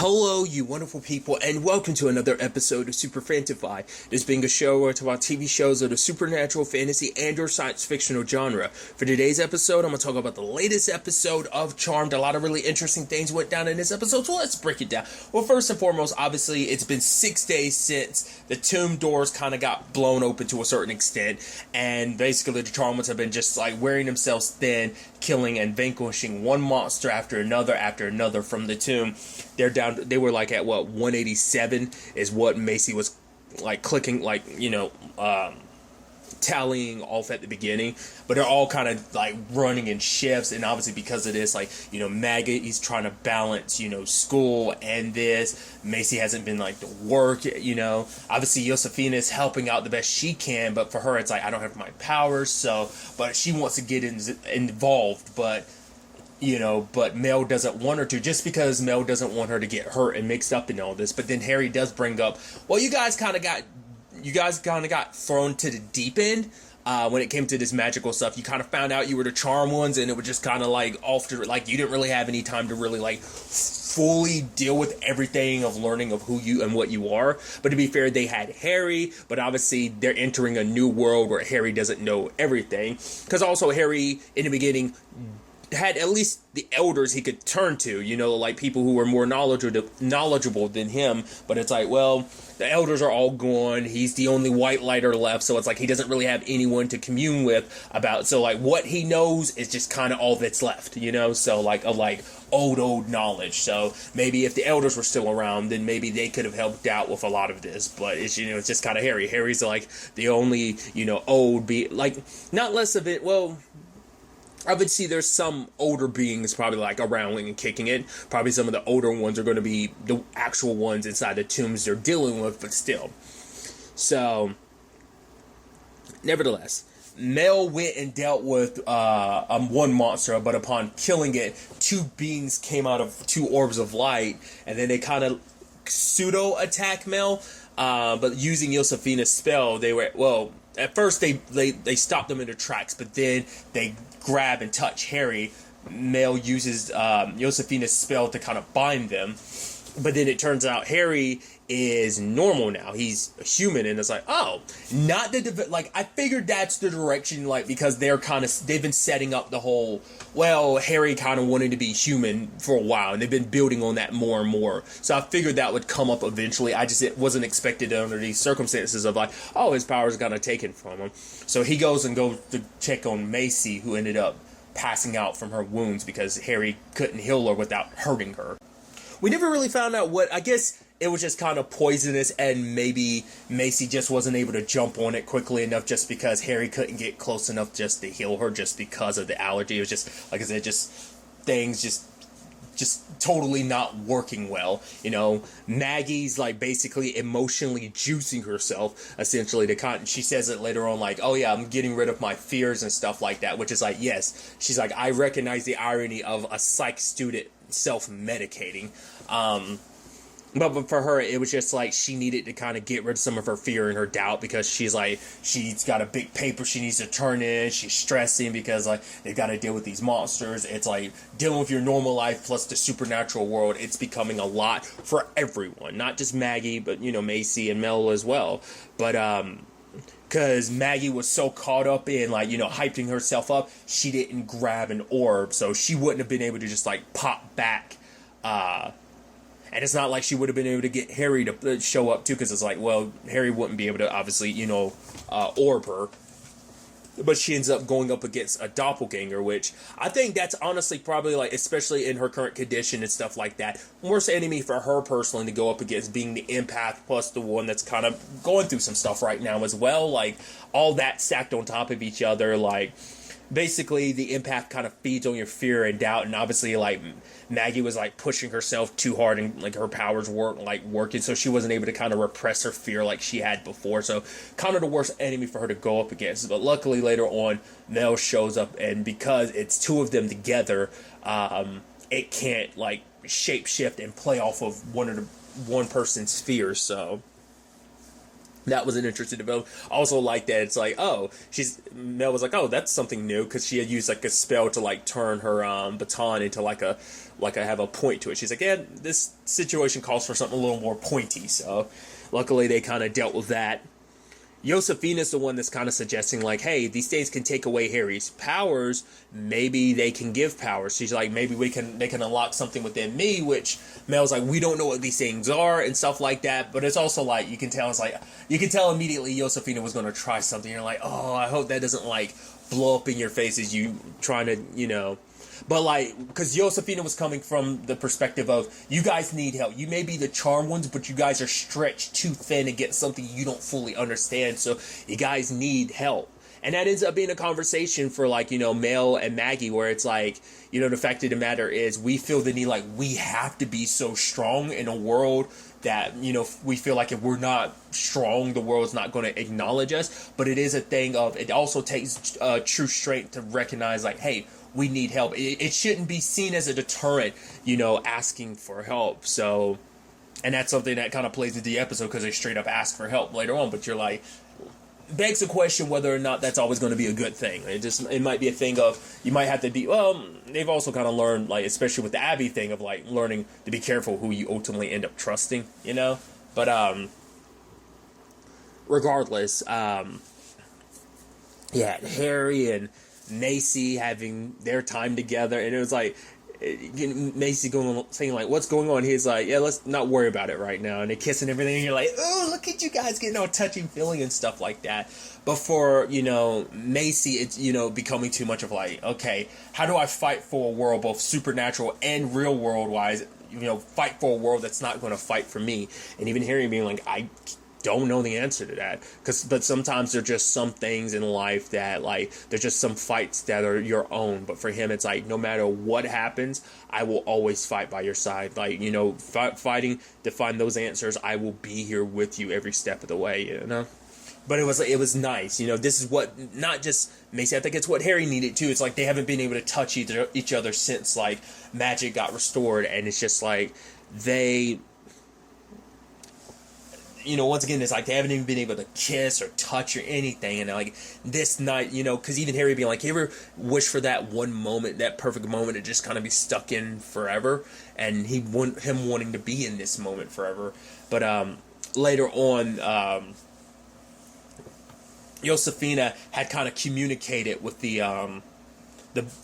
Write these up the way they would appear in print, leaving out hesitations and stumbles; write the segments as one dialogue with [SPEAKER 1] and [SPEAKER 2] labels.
[SPEAKER 1] Hello, you wonderful people, and welcome to another episode of Super-Fanta-Fi. This being a show where I talk about TV shows of the supernatural, fantasy, and or science fictional genre. For today's episode, I'm going to talk about the latest episode of Charmed. A lot of really interesting things went down in this episode, so let's break it down. Well, first and foremost, obviously, it's been 6 days since the tomb doors kind of got blown open to a certain extent, and basically the Charmed ones have been just like wearing themselves thin, killing and vanquishing one monster after another from the tomb. They're down. They were like at 187 is what Macy was like clicking, like, tallying off at the beginning. But they're all kind of like running in shifts, and obviously because of this, like, Maggot, he's trying to balance, school and this. Macy hasn't been like to work, Obviously Josefina is helping out the best she can, but for her it's like, I don't have my powers, but she wants to get involved, but Mel doesn't want her to, just because Mel doesn't want her to get hurt and mixed up in all this. But then Harry does bring up, well, you guys kind of got thrown to the deep end when it came to this magical stuff. You kind of found out you were the charm ones, and it was just kind of like off to, like, you didn't really have any time to really like fully deal with everything of learning of who you and what you are. But to be fair, they had Harry, but obviously they're entering a new world where Harry doesn't know everything, because also Harry in the beginning had at least the elders he could turn to, like people who were more knowledgeable than him. But it's like, well, the elders are all gone. He's the only white lighter left, so it's like he doesn't really have anyone to commune with about. So like what he knows is just kind of all that's left, So like old knowledge. So maybe if the elders were still around, then maybe they could have helped out with a lot of this. But it's it's just kind of Harry. Harry's like the only old not less of it. Well, I would see there's some older beings probably like around and kicking it. Probably some of the older ones are going to be the actual ones inside the tombs they're dealing with, but still. So, nevertheless, Mel went and dealt with one monster, but upon killing it, two beings came out of two orbs of light, and then they kind of pseudo-attack Mel, but using Josefina's spell, they were, well, at first they stopped them in their tracks, but then they grab and touch Harry. Mel uses Josefina's spell to kind of bind them, but then it turns out Harry is normal now. He's a human, and it's like, oh, not the I figured that's the direction, because they've been setting up the whole, well, Harry kind of wanted to be human for a while, and they've been building on that more and more. So I figured that would come up eventually. It wasn't expected under these circumstances of like, oh, his powers got taken from him. So he goes to check on Macy, who ended up passing out from her wounds because Harry couldn't heal her without hurting her. We never really found out what, I guess it was just kind of poisonous, and maybe Macy just wasn't able to jump on it quickly enough just because Harry couldn't get close enough just to heal her just because of the allergy. It was just, like I said, things just totally not working well. Maggie's like basically emotionally juicing herself, essentially, she says it later on, like, oh yeah, I'm getting rid of my fears and stuff like that, which is like, yes, she's like, I recognize the irony of a psych student self-medicating. But for her, it was just like she needed to kind of get rid of some of her fear and her doubt, because she's got a big paper she needs to turn in. She's stressing because like they've got to deal with these monsters. It's like dealing with your normal life plus the supernatural world. It's becoming a lot for everyone, not just Maggie, but Macy and Mel as well. But because Maggie was so caught up in hyping herself up, she didn't grab an orb, so she wouldn't have been able to just like pop back. And it's not like she would have been able to get Harry to show up too, because it's like, well, Harry wouldn't be able to obviously orb her. But she ends up going up against a doppelganger, which I think that's honestly probably, like, especially in her current condition and stuff like that, worst enemy for her personally to go up against, being the empath plus the one that's kind of going through some stuff right now as well. Like, all that stacked on top of each other, like, basically the empath kind of feeds on your fear and doubt, and obviously like Maggie was like pushing herself too hard, and like her powers weren't like working, so she wasn't able to kind of repress her fear like she had before. So kind of the worst enemy for her to go up against. But luckily later on Mel shows up, and because it's two of them together, it can't like shapeshift and play off of one person's fears. So That was an interesting development. Also, like that, it's like, oh, Mel was like, oh, that's something new, because she had used like a spell to like turn her baton into like a have a point to it. She's like, yeah, this situation calls for something a little more pointy. So, luckily, they kind of dealt with that. Josefina's the one that's kind of suggesting, like, hey, these things can take away Harry's powers. Maybe they can give powers. She's like, maybe they can unlock something within me, which Mel's like, we don't know what these things are and stuff like that. But it's also like, you can tell immediately Josefina was going to try something. You're like, oh, I hope that doesn't like blow up in your face as you trying to, But, like, because Josefina was coming from the perspective of, you guys need help. You may be the charmed ones, but you guys are stretched too thin to get something you don't fully understand. So, you guys need help. And that ends up being a conversation for, like, Mel and Maggie, where it's like, the fact of the matter is, we feel the need, like, we have to be so strong in a world that, we feel like if we're not strong, the world's not going to acknowledge us. But it is a thing of, it also takes true strength to recognize, like, hey, we need help. It shouldn't be seen as a deterrent, asking for help. So, and that's something that kind of plays into the episode, because they straight up ask for help later on. But you're like, begs the question whether or not that's always going to be a good thing. It might be a thing of, you might have to be, well, they've also kind of learned, like, especially with the Abby thing of, like, learning to be careful who you ultimately end up trusting, But, regardless, yeah, Harry and Macy having their time together, and it was like, Macy saying like, what's going on? He's like, yeah, let's not worry about it right now, and they kiss and everything, and you're like, oh, look at you guys getting all touchy feely and stuff like that. But for Macy, it's becoming too much of like, okay, how do I fight for a world both supernatural and real world wise, fight for a world that's not going to fight for me. And even Harry being like, I don't know the answer to that, but sometimes there's just some things in life that, like, there's just some fights that are your own. But for him, it's like, no matter what happens, I will always fight by your side. Like, fighting to find those answers, I will be here with you every step of the way, But it was nice, this is what, not just Macy, I think it's what Harry needed too. It's like they haven't been able to touch each other since, like, magic got restored, and it's just like they, once again, it's like they haven't even been able to kiss or touch or anything. And like this night, because even Harry being like, you ever wish for that one moment, that perfect moment to just kind of be stuck in forever? And him wanting to be in this moment forever. But later on, Josefina had kind of communicated with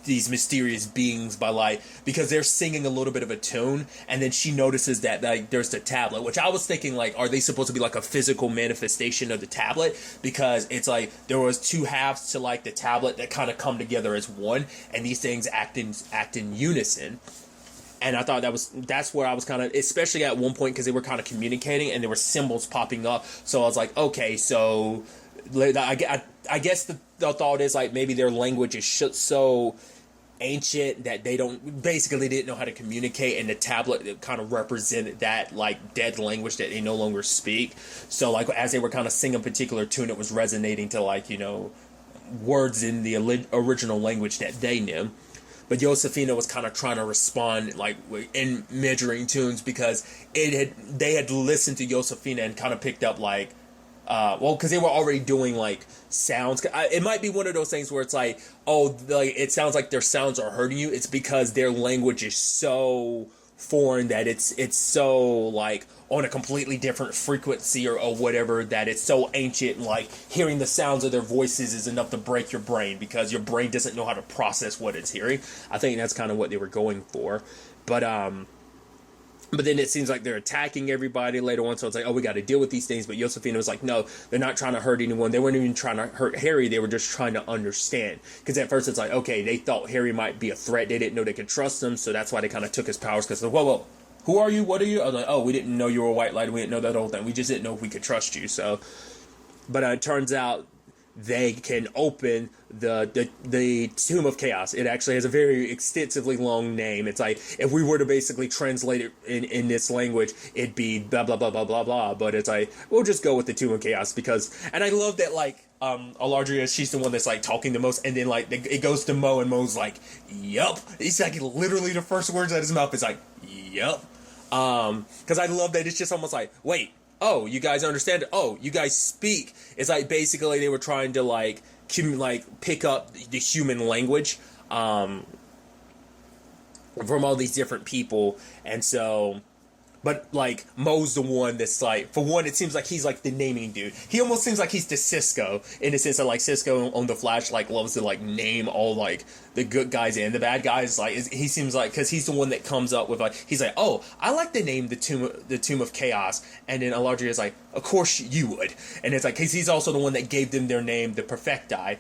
[SPEAKER 1] these mysterious beings by, like, because they're singing a little bit of a tune, and then she notices that, like, there's the tablet, which I was thinking, like, are they supposed to be like a physical manifestation of the tablet? Because it's like there was two halves to, like, the tablet that kind of come together as one, and these things act in unison. And I thought that's where I was kind of, especially at one point, because they were kind of communicating and there were symbols popping up. So I was like, okay, so I guess the thought is, like, maybe their language is so ancient that they didn't know how to communicate, and the tablet kind of represented that, like, dead language that they no longer speak. So, like, as they were kind of singing a particular tune, it was resonating to, like, words in the original language that they knew. But Josefina was kind of trying to respond, like, in measuring tunes, because they had listened to Josefina and kind of picked up, like, because they were already doing, like, sounds. It might be one of those things where it's like, oh, like, it sounds like their sounds are hurting you. It's because their language is so foreign that it's so, like, on a completely different frequency or whatever, that it's so ancient, and, like, hearing the sounds of their voices is enough to break your brain, because your brain doesn't know how to process what it's hearing. I think that's kind of what they were going for. But then it seems like they're attacking everybody later on, so it's like, oh, we got to deal with these things. But Josefina was like, no, they're not trying to hurt anyone. They weren't even trying to hurt Harry. They were just trying to understand. Because at first it's like, okay, they thought Harry might be a threat. They didn't know they could trust him, so that's why they kind of took his powers. Because, whoa, who are you? What are you? I was like, oh, we didn't know you were a white light. We didn't know that whole thing. We just didn't know if we could trust you. So, but it turns out they can open the Tomb of Chaos. It actually has a very extensively long name. It's like, if we were to basically translate it in this language, it'd be blah, blah, blah, blah, blah, blah. But it's like, we'll just go with the Tomb of Chaos, because, and I love that, like, Alardria, she's the one that's, like, talking the most, and then, like, it goes to Mo, and Mo's like, yup. He's like, literally the first words out of his mouth is like, yup. Because I love that it's just almost like, wait, oh, you guys understand it? Oh, you guys speak. It's like basically they were trying to like pick up the human language from all these different people, and so. But, like, Mo's the one that's, like, for one, it seems like he's, like, the naming dude. He almost seems like he's the Cisco, in the sense that, like, Cisco on The Flash, like, loves to, like, name all, like, the good guys and the bad guys. Like, he seems like, because he's the one that comes up with, like, he's like, oh, I like the name the Tomb of Chaos. And then Aladria is like, of course you would. And it's like, because he's also the one that gave them their name, the Perfecti.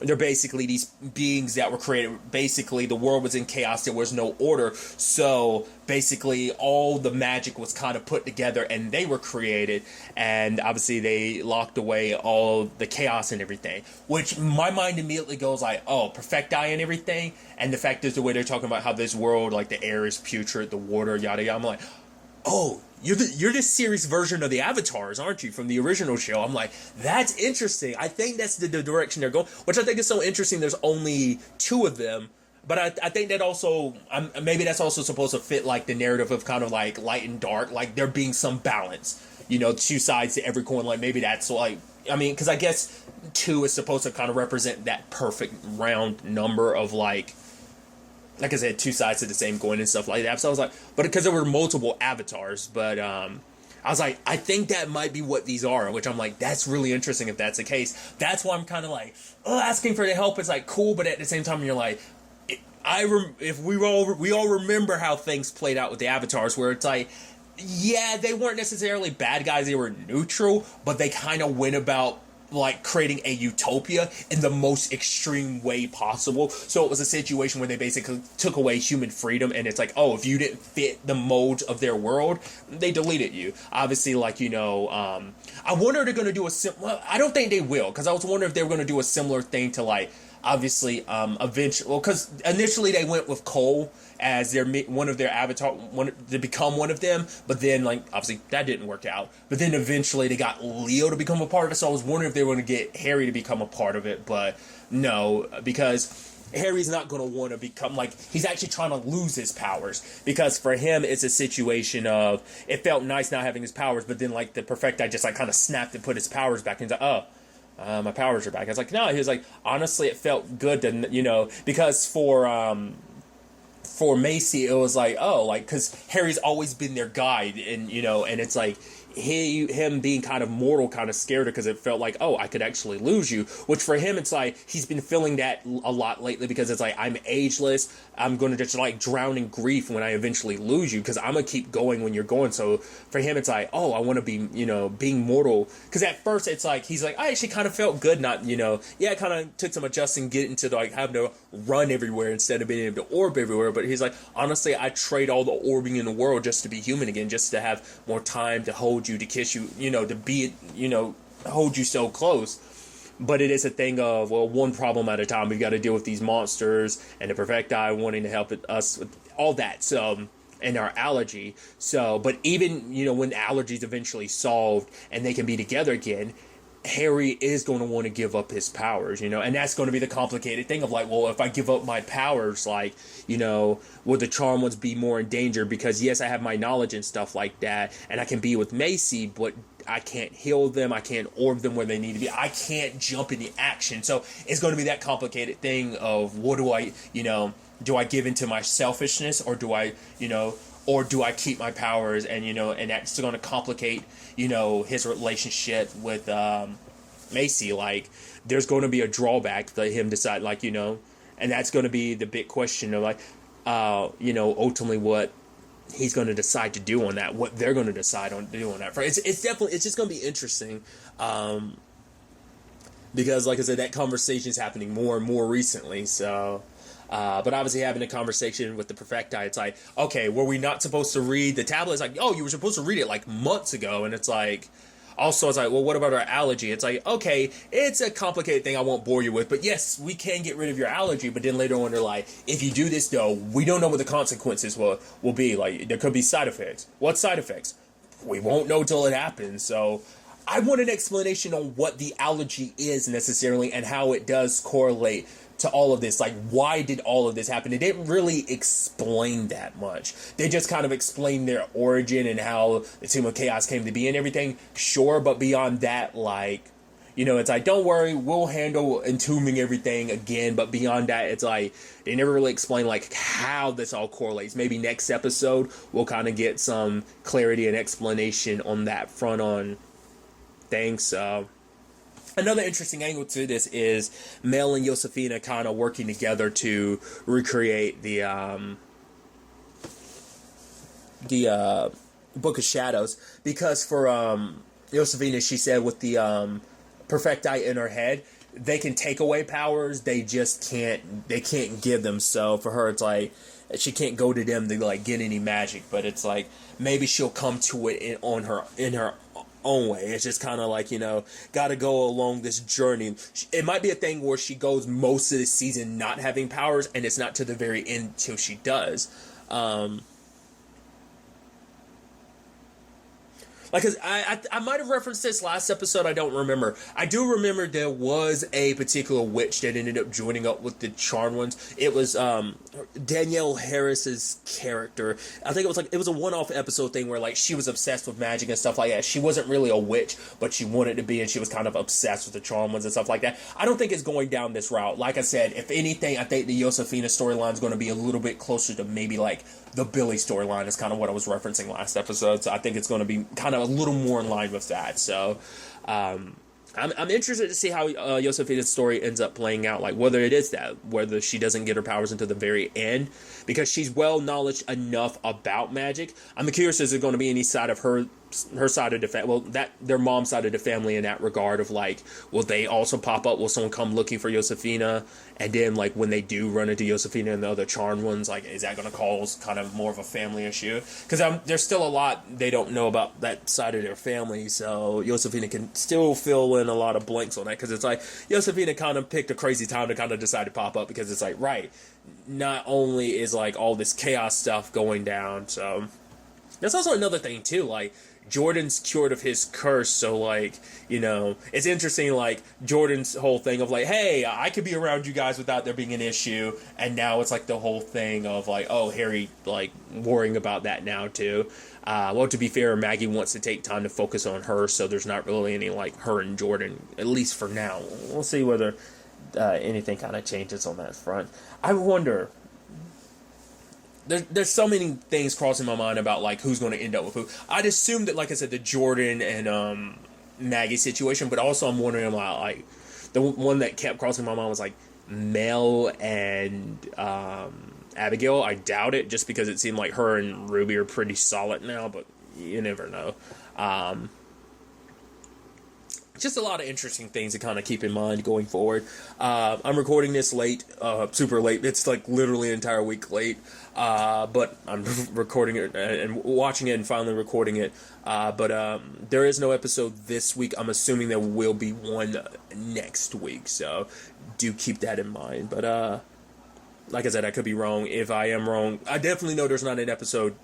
[SPEAKER 1] They're basically these beings that were created. Basically, the world was in chaos. There was no order. So, basically, all the magic was kind of put together and they were created, and obviously they locked away all the chaos and everything, which my mind immediately goes like, oh, Perfecti and everything, and the fact is the way they're talking about how this world, like the air is putrid, the water, yada yada. I'm like, oh, you're this series version of the Avatars, aren't you, from the original show? I'm like, that's interesting. I think that's the direction they're going, which I think is so interesting. There's only 2 of them. But I think that also, maybe that's also supposed to fit, like, the narrative of kind of, like, light and dark. Like, there being some balance, 2 sides to every coin. Like, maybe that's, like, I mean, because I guess 2 is supposed to kind of represent that perfect round number of, like I said, 2 sides to the same coin and stuff like that. So I was like, but because there were multiple avatars, but, I was like, I think that might be what these are, which I'm like, that's really interesting if that's the case. That's why I'm kind of like, asking for the help is, like, cool, but at the same time, you're like, if we all remember how things played out with the avatars, where it's like, yeah, they weren't necessarily bad guys, they were neutral, but they kind of went about, like, creating a utopia in the most extreme way possible. So it was a situation where they basically took away human freedom, and it's like, oh, if you didn't fit the molds of their world, they deleted you. Obviously, like, I wonder if they're going to do I don't think they will, because I was wondering if they were going to do a similar thing to, like, obviously, eventually, well, because initially they went with Cole as one of their avatar, to become one of them, but then, like, obviously that didn't work out. But then eventually they got Leo to become a part of it, so I was wondering if they were going to get Harry to become a part of it, but no, because Harry's not going to want to become, like, he's actually trying to lose his powers, because for him it's a situation of, it felt nice not having his powers, but then, like, the Perfecti just, like, kind of snapped and put his powers back, and he's like, oh, my powers are back. I was like, no. He was like, honestly, it felt good to, because for Macy, it was like, oh, like, because Harry's always been their guide, and, and it's like, him being kind of mortal kind of scared her, because it felt like, oh, I could actually lose you, which for him, it's like, he's been feeling that a lot lately, because it's like, I'm ageless, I'm going to just, like, drown in grief when I eventually lose you, because I'm going to keep going when you're going. So for him, it's like, oh, I want to be, being mortal, because at first, it's like, he's like, I actually kind of felt good, not, yeah, it kind of took some adjusting, getting to, like, having to run everywhere instead of being able to orb everywhere, but he's like, honestly, I trade all the orbing in the world just to be human again, just to have more time to hold you, to kiss you, to be, hold you so close. But it is a thing of, well, one problem at a time. We've got to deal with these monsters and the Perfecti wanting to help us with all that. So, and our allergy. So, but even, when the allergy's eventually solved and they can be together again, Harry is going to want to give up his powers, and that's going to be the complicated thing of, like, well, if I give up my powers, like, will the charm ones be more in danger? Because yes, I have my knowledge and stuff like that, and I can be with Macy, but I can't heal them, I can't orb them where they need to be, I can't jump into action. So it's going to be that complicated thing of, what do I, do I give into my selfishness, or do I, or do I keep my powers? And, and that's going to complicate, his relationship with Macy. Like, there's going to be a drawback to him decide, like, and that's going to be the big question of, like, ultimately what he's going to decide to do on that, what they're going to decide on do on that. It's definitely, it's just going to be interesting. Because, like I said, that conversation is happening more and more recently, so... but obviously having a conversation with the Perfecti, it's like, okay, were we not supposed to read the tablet? It's like, oh, you were supposed to read it, like, months ago, and it's like... Also, it's like, well, what about our allergy? It's like, okay, it's a complicated thing I won't bore you with, but yes, we can get rid of your allergy, but then later on they're like, if you do this, though, we don't know what the consequences will be. Like, there could be side effects. What side effects? We won't know till it happens, so... I want an explanation on what the allergy is necessarily and how it does correlate to all of this. Like, why did all of this happen? They didn't really explain that much. They just kind of explained their origin and how the Tomb of Chaos came to be and everything. Sure, but beyond that, like, you know, it's like, don't worry, we'll handle entombing everything again. But beyond that, it's like, they never really explain, like, how this all correlates. Maybe next episode, we'll kind of get some clarity and explanation on that front on things. So, another interesting angle to this is Mel and Josefina kind of working together to recreate the Book of Shadows. Because for Josefina, she said with the Perfecti in her head, they can take away powers, they just can't give them. So for her, it's like she can't go to them to like get any magic, but it's like maybe she'll come to it in her own way. It's just kind of like, you know, got to go along this journey. It might be a thing where she goes most of the season not having powers, and it's not to the very end till she does. Like, I might have referenced this last episode, I don't remember. I do remember there was a particular witch that ended up joining up with the Charmed Ones. It was Danielle Harris's character. I think it was a one-off episode thing where, like, she was obsessed with magic and stuff like that. She wasn't really a witch, but she wanted to be, and she was kind of obsessed with the Charmed Ones and stuff like that. I don't think it's going down this route. Like I said, if anything, I think the Josefina storyline is going to be a little bit closer to maybe, like, the Billy storyline is kind of what I was referencing last episode. So I think it's going to be kind of a little more in line with that. So I'm interested to see how Josefina's story ends up playing out. Like, whether it is that, whether she doesn't get her powers until the very end, because she's well knowledge enough about magic. I'm curious, is there going to be any side of her side of the family, well, that their mom's side of the family in that regard of, like, will they also pop up? Will someone come looking for Josefina? And then, like, when they do run into Josefina and the other Charmed Ones, like, is that going to cause kind of more of a family issue? Because there's still a lot they don't know about that side of their family, so Josefina can still fill in a lot of blanks on that, because it's like, Josefina kind of picked a crazy time to kind of decide to pop up, because it's like, right, not only is, like, all this chaos stuff going down, so that's also another thing, too, like, Jordan's cured of his curse, so, like, you know, it's interesting, like, Jordan's whole thing of, like, hey, I could be around you guys without there being an issue, and now it's, like, the whole thing of, like, oh, Harry, like, worrying about that now, too. Well, to be fair, Maggie wants to take time to focus on her, so there's not really any, like, her and Jordan, at least for now. We'll see whether anything kind of changes on that front. I wonder, there's so many things crossing my mind about, like, who's going to end up with who. I'd assume that, like I said, the Jordan and Maggie situation, but also I'm wondering about, like, the one that kept crossing my mind was, like, Mel and Abigail. I doubt it, just because it seemed like her and Ruby are pretty solid now, but you never know. Just a lot of interesting things to kind of keep in mind going forward. I'm recording this late, super late. It's like literally an entire week late. But I'm recording it and watching it and finally recording it. But there is no episode this week. I'm assuming there will be one next week. So do keep that in mind. But like I said, I could be wrong. If I am wrong, I definitely know there's not an episode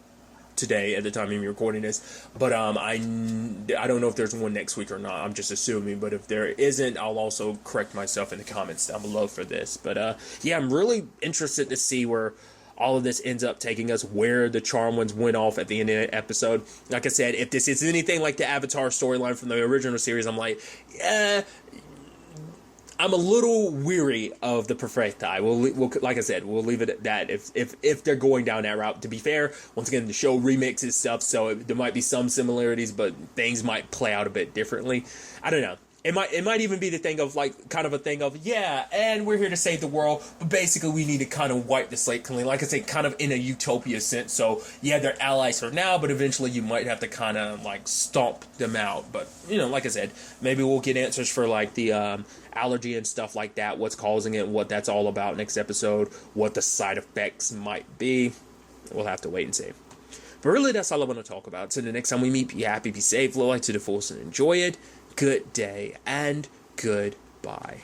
[SPEAKER 1] today at the time of me recording this, but I don't know if there's one next week or not. I'm just assuming, but if there isn't, I'll also correct myself in the comments down below for this. But yeah, I'm really interested to see where all of this ends up taking us, where the Charmed Ones went off at the end of the episode. Like I said, if this is anything like the Avatar storyline from the original series, I'm like, yeah, I'm a little weary of the Perfecti. We'll like I said, we'll leave it at that. If they're going down that route. To be fair, once again, the show remixes stuff, so there might be some similarities, but things might play out a bit differently. I don't know. It might even be the thing of, like, kind of a thing of, yeah, and we're here to save the world, but basically we need to kind of wipe the slate clean. Like I say, kind of in a utopia sense. So yeah, they're allies for now, but eventually you might have to kind of, like, stomp them out. But, you know, like I said, maybe we'll get answers for, like, the allergy and stuff like that, what's causing it, what that's all about next episode, what the side effects might be. We'll have to wait and see. But really, that's all I want to talk about. So the next time we meet, be happy, be safe, live life to the fullest, and enjoy it. Good day and goodbye.